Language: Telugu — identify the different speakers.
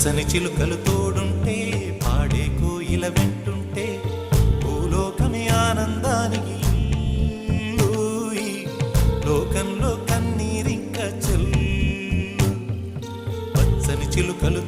Speaker 1: పచ్చని చిలుకలు తోడుంటే పాడే కోయిల వెంటుంటే భూలోకమే ఆనందానికి ఇల్లు. లోకంలో కన్నీరింక చెల్లు. పచ్చని చిలుకలు